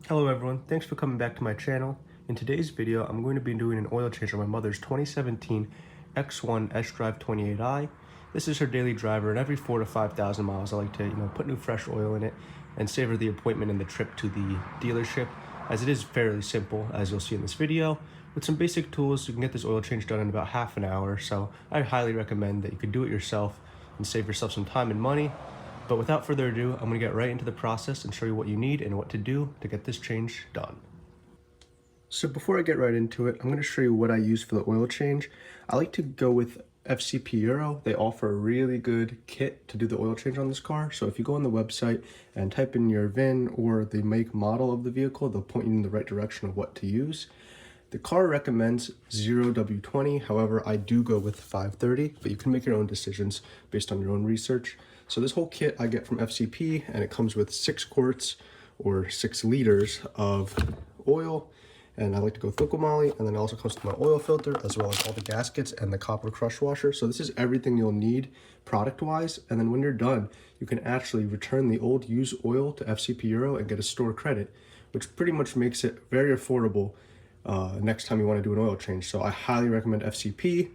Hello everyone, thanks for coming back to my channel. In today's video, I'm going to be doing an oil change on my mother's 2017 X1 S-Drive 28i. This is her daily driver, and every 4,000 to 5,000 miles I like to put new fresh oil in it and savor the appointment and the trip to the dealership, as it is fairly simple, as you'll see in this video. With some basic tools, you can get this oil change done in about half an hour, so I highly recommend that you could do it yourself and save yourself some time and money. But without further ado, I'm going to get right into the process and show you what you need and what to do to get this change done. So before I get right into it, I'm going to show you what I use for the oil change. I like to go with FCP Euro. They offer a really good kit to do the oil change on this car. So if you go on the website and type in your VIN or the make model of the vehicle, they'll point you in the right direction of what to use. The car recommends 0W20, however, I do go with 530, but you can make your own decisions based on your own research. So this whole kit I get from FCP, and it comes with 6 quarts or 6 liters of oil, and I like to go with liquid moly, and then it also comes with my oil filter, as well as all the gaskets and the copper crush washer. So this is everything you'll need product-wise, and then when you're done, you can actually return the old used oil to FCP Euro and get a store credit, which pretty much makes it very affordable next time you want to do an oil change. So I highly recommend FCP.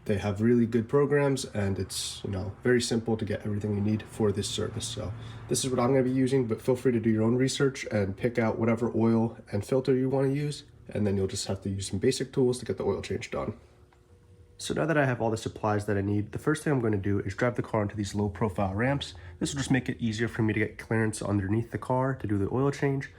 They have really good programs, and it's very simple to get everything you need for this service. So this is what I'm going to be using, but feel free to do your own research and pick out whatever oil and filter you want to use, and then you'll just have to use some basic tools to get the oil change done. So now that I have all the supplies that I need, the first thing I'm going to do is drive the car into these low profile ramps. This will just make it easier for me to get clearance underneath the car to do the oil change.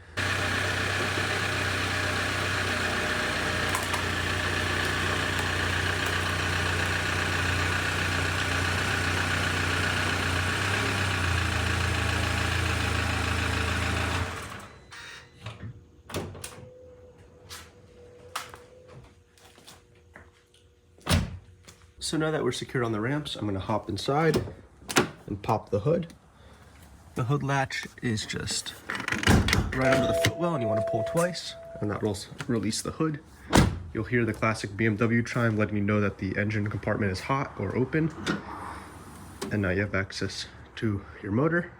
So now that we're secured on the ramps, I'm gonna hop inside and pop the hood. The hood latch is just right under the footwell, and you wanna pull twice, and that will release the hood. You'll hear the classic BMW chime letting you know that the engine compartment is hot or open. And now you have access to your motor.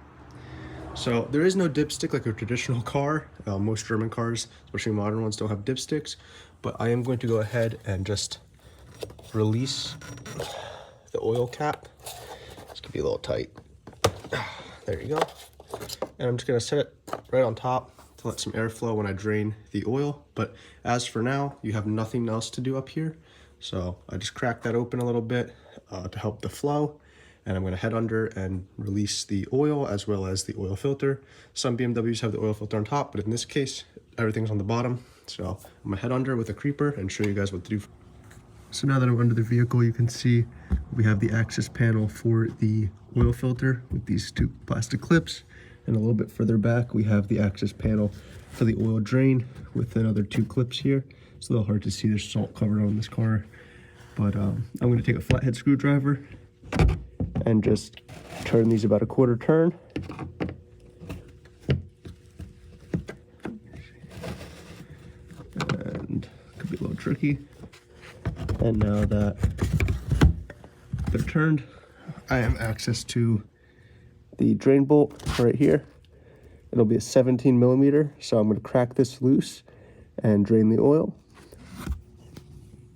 So there is no dipstick like a traditional car. Most German cars, especially modern ones, don't have dipsticks, but I am going to go ahead and just release the oil cap. This could be a little tight. There you go. And I'm just gonna set it right on top to let some air flow when I drain the oil. But as for now, you have nothing else to do up here. So I just crack that open a little bit to help the flow. And I'm gonna head under and release the oil as well as the oil filter. Some BMWs have the oil filter on top, but in this case, everything's on the bottom. So I'm gonna head under with a creeper and show you guys what to do. So now that I'm under the vehicle, you can see we have the access panel for the oil filter with these 2 plastic clips. And a little bit further back, we have the access panel for the oil drain with another 2 clips here. It's a little hard to see, there's salt covered on this car. But I'm gonna take a flathead screwdriver and just turn these about a quarter turn. And it could be a little tricky. And now that they're turned, I have access to the drain bolt right here. It'll be a 17 millimeter, so I'm going to crack this loose and drain the oil.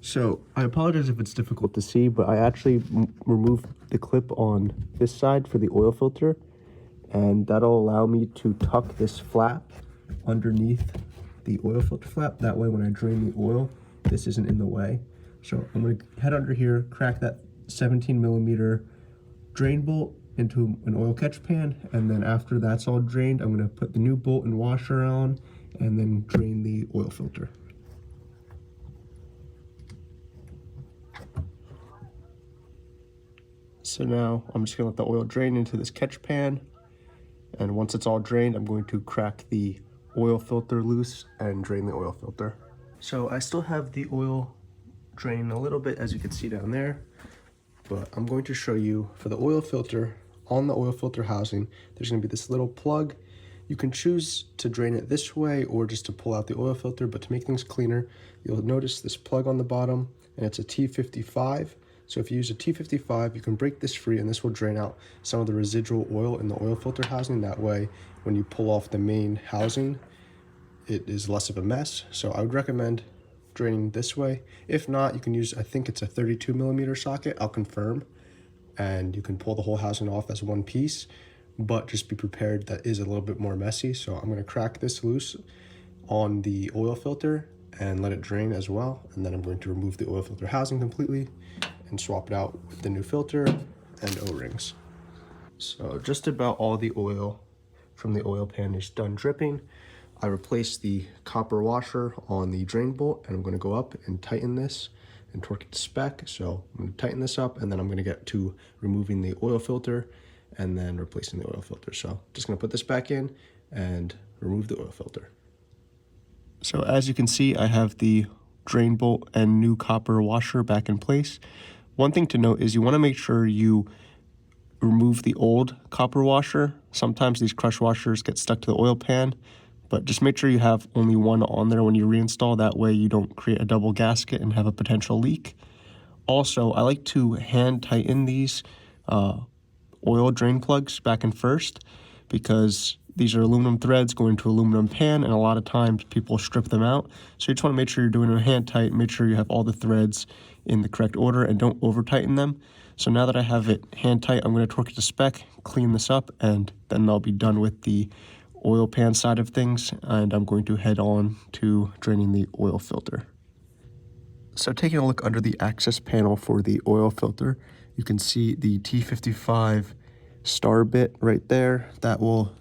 So I apologize if it's difficult to see, but I actually removed the clip on this side for the oil filter, and that'll allow me to tuck this flap underneath the oil filter flap. That way when I drain the oil, this isn't in the way. So I'm going to head under here, crack that 17 millimeter drain bolt into an oil catch pan, and then after that's all drained, I'm going to put the new bolt and washer on and then drain the oil filter. So now I'm just going to let the oil drain into this catch pan, and once it's all drained, I'm going to crack the oil filter loose and drain the oil filter. So I still have the oil drain a little bit, as you can see down there, but I'm going to show you for the oil filter. On the oil filter housing, there's going to be this little plug. You can choose to drain it this way or just to pull out the oil filter, but to make things cleaner, you'll notice this plug on the bottom, and it's a T55. So if you use a T55, you can break this free, and this will drain out some of the residual oil in the oil filter housing. That way, when you pull off the main housing, it is less of a mess. So I would recommend draining this way. If not, you can use, I think it's a 32mm socket, I'll confirm, and you can pull the whole housing off as one piece, but just be prepared that is a little bit more messy. So I'm gonna crack this loose on the oil filter and let it drain as well. And then I'm going to remove the oil filter housing completely and swap it out with the new filter and O-rings. So just about all the oil from the oil pan is done dripping. I replaced the copper washer on the drain bolt, and I'm going to go up and tighten this and torque it to spec. So I'm going to tighten this up, and then I'm going to get to removing the oil filter and then replacing the oil filter. So just going to put this back in and remove the oil filter. So as you can see, I have the drain bolt and new copper washer back in place. One thing to note is you want to make sure you remove the old copper washer. Sometimes these crush washers get stuck to the oil pan, but just make sure you have only one on there when you reinstall. That way you don't create a double gasket and have a potential leak. Also, I like to hand tighten these oil drain plugs back and first, because these are aluminum threads going to aluminum pan, and a lot of times people strip them out. So you just want to make sure you're doing it hand tight, make sure you have all the threads in the correct order and don't over tighten them. So now that I have it hand tight, I'm going to torque it to spec, clean this up, and then I'll be done with the oil pan side of things, and I'm going to head on to draining the oil filter. So taking a look under the access panel for the oil filter, you can see the T55 star bit right there. That will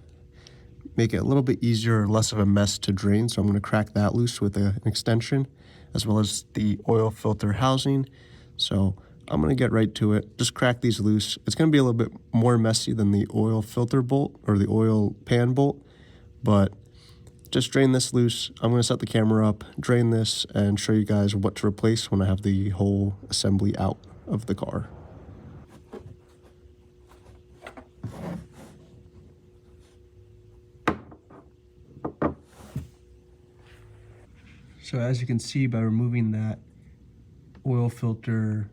make it a little bit easier, less of a mess to drain. So I'm going to crack that loose with an extension, as well as the oil filter housing. So I'm going to get right to it. Just crack these loose. It's going to be a little bit more messy than the oil filter bolt or the oil pan bolt, but just drain this loose. I'm going to set the camera up, drain this, and show you guys what to replace when I have the whole assembly out of the car. So as you can see, by removing that oil filter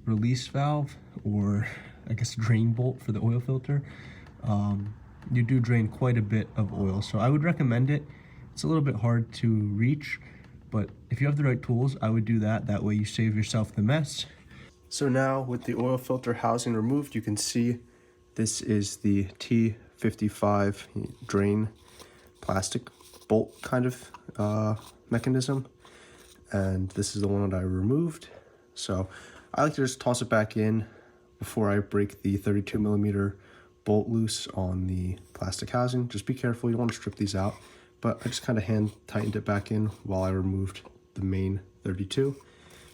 release valve, or I guess drain bolt for the oil filter, you do drain quite a bit of oil. So I would recommend it. It's a little bit hard to reach, but if you have the right tools, I would do that. That way you save yourself the mess. So now with the oil filter housing removed, you can see this is the T55 drain plastic bolt kind of mechanism, and this is the one that I removed. So I like to just toss it back in before I break the 32mm bolt loose on the plastic housing. Just be careful, you don't want to strip these out, but I just kind of hand tightened it back in while I removed the main 32.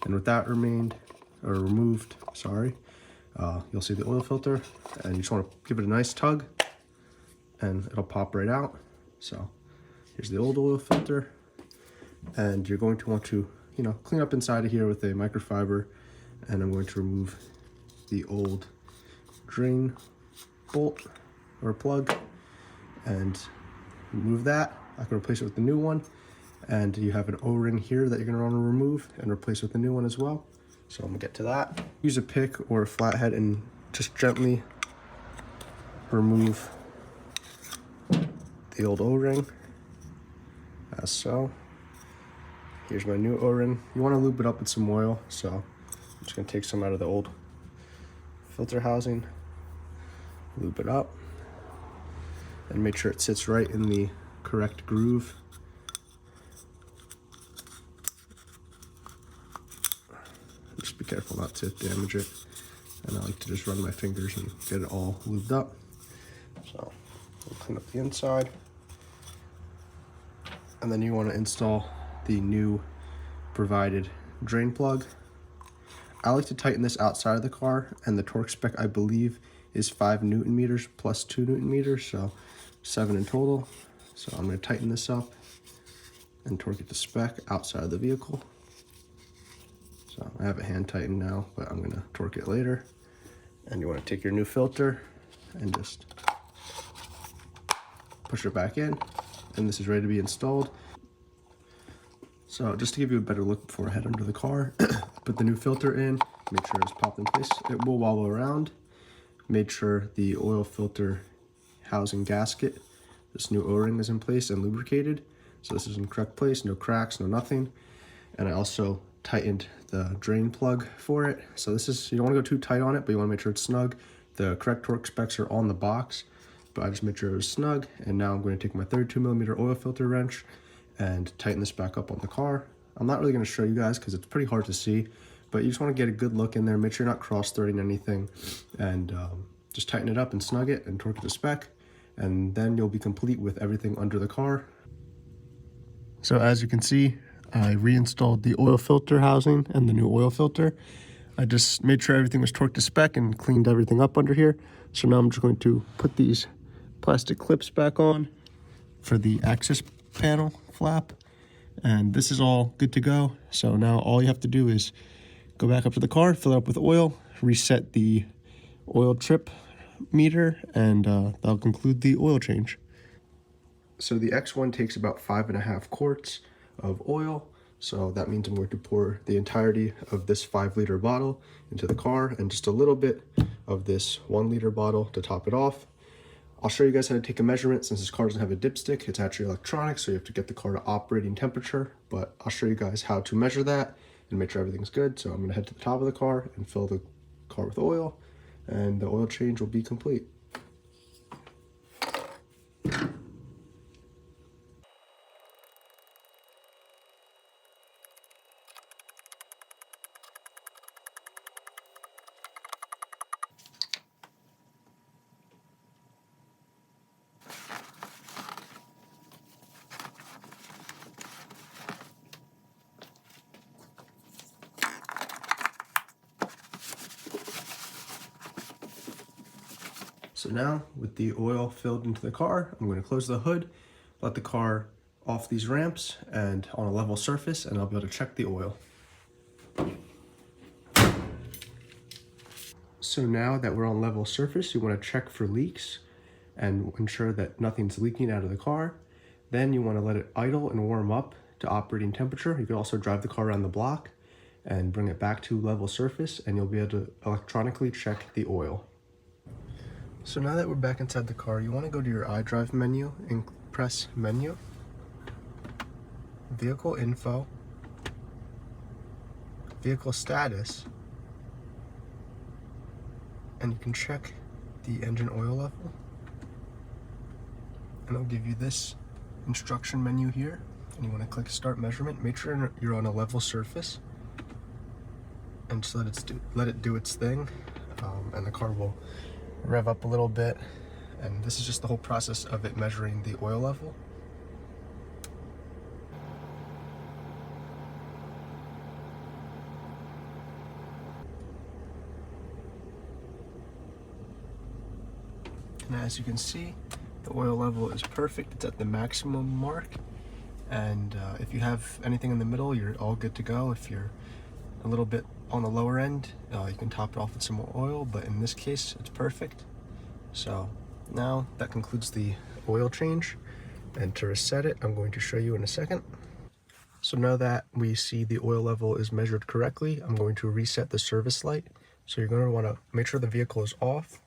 And with that removed, sorry, you'll see the oil filter, and you just want to give it a nice tug and it'll pop right out. So here's the old oil filter, and you're going to want to, clean up inside of here with a microfiber, and I'm going to remove the old drain bolt or plug and remove that. I can replace it with the new one, and you have an O-ring here that you're going to want to remove and replace with the new one as well. So I'm going to get to that. Use a pick or a flathead and just gently remove the old O-ring, as so. Here's my new O-ring. You want to lube it up with some oil, so I'm just going to take some out of the old filter housing, lube it up, and make sure it sits right in the correct groove. Just be careful not to damage it, and I like to just run my fingers and get it all lubed up. So we'll clean up the inside, and then you want to install the new provided drain plug. I like to tighten this outside of the car, and the torque spec I believe is 5 Newton meters plus 2 Newton meters, so 7 in total. So I'm going to tighten this up and torque it to spec outside of the vehicle. So I have it hand tightened now, but I'm going to torque it later. And you want to take your new filter and just push it back in, and this is ready to be installed. So just to give you a better look before I head under the car, put the new filter in, make sure it's popped in place. It will wobble around. Make sure the oil filter housing gasket, this new O-ring, is in place and lubricated. So this is in the correct place, no cracks, no nothing. And I also tightened the drain plug for it. So this is, you don't want to go too tight on it, but you want to make sure it's snug. The correct torque specs are on the box, but I just made sure it was snug. And now I'm going to take my 32mm oil filter wrench and tighten this back up on the car. I'm not really going to show you guys because it's pretty hard to see, but you just want to get a good look in there, make sure you're not cross-threading anything, and just tighten it up and snug it and torque it to spec, and then you'll be complete with everything under the car. So as you can see, I reinstalled the oil filter housing and the new oil filter. I just made sure everything was torqued to spec and cleaned everything up under here. So now I'm just going to put these plastic clips back on for the access panel flap. And this is all good to go. So now all you have to do is go back up to the car, fill it up with oil, reset the oil trip meter, and that'll conclude the oil change. So the X1 takes about 5.5 quarts of oil. So that means I'm going to pour the entirety of this 5-liter bottle into the car and just a little bit of this 1-liter bottle to top it off. I'll show you guys how to take a measurement. Since this car doesn't have a dipstick, it's actually electronic, so you have to get the car to operating temperature, but I'll show you guys how to measure that and make sure everything's good. So I'm gonna head to the top of the car and fill the car with oil, and the oil change will be complete. So now, with the oil filled into the car, I'm going to close the hood, let the car off these ramps and on a level surface, and I'll be able to check the oil. So now that we're on level surface, you want to check for leaks and ensure that nothing's leaking out of the car. Then you want to let it idle and warm up to operating temperature. You can also drive the car around the block and bring it back to level surface, and you'll be able to electronically check the oil. So now that we're back inside the car, you want to go to your iDrive menu and press Menu, Vehicle Info, Vehicle Status, and you can check the engine oil level. And it'll give you this instruction menu here, and you want to click Start Measurement. Make sure you're on a level surface, and just let it do its thing, and the car will rev up a little bit. And this is just the whole process of it measuring the oil level. And as you can see, the oil level is perfect. It's at the maximum mark. And if you have anything in the middle, you're all good to go. If you're a little bit on the lower end, you can top it off with some more oil, but in this case, it's perfect. So now that concludes the oil change, and to reset it, I'm going to show you in a second. So now that we see the oil level is measured correctly, I'm going to reset the service light. So you're going to want to make sure the vehicle is off,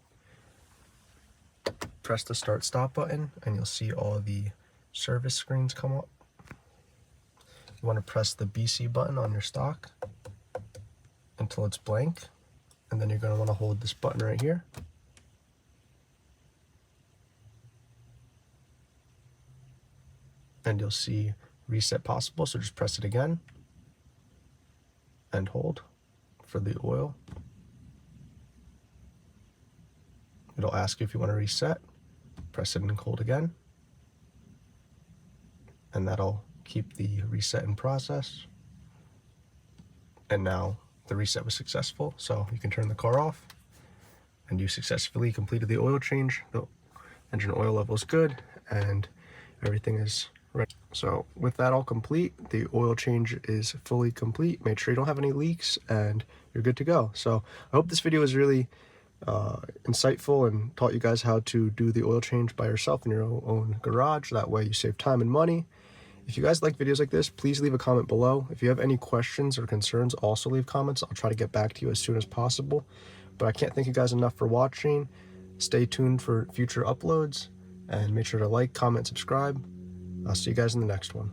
press the start stop button, and you'll see all the service screens come up. You want to press the BC button on your stock until it's blank, and then you're going to want to hold this button right here. And you'll see reset possible, so just press it again and hold for the oil. It'll ask you if you want to reset. Press it and hold again, and that'll keep the reset in process. And now the reset was successful, so you can turn the car off, and you successfully completed the oil change. The engine oil level is good, and everything is ready. So with that all complete, the oil change is fully complete. Make sure you don't have any leaks, and you're good to go. So I hope this video was really insightful and taught you guys how to do the oil change by yourself in your own garage. That way you save time and money. If you guys like videos like this, please leave a comment below. If you have any questions or concerns, also leave comments. I'll try to get back to you as soon as possible. But I can't thank you guys enough for watching. Stay tuned for future uploads, and make sure to like, comment, subscribe. I'll see you guys in the next one.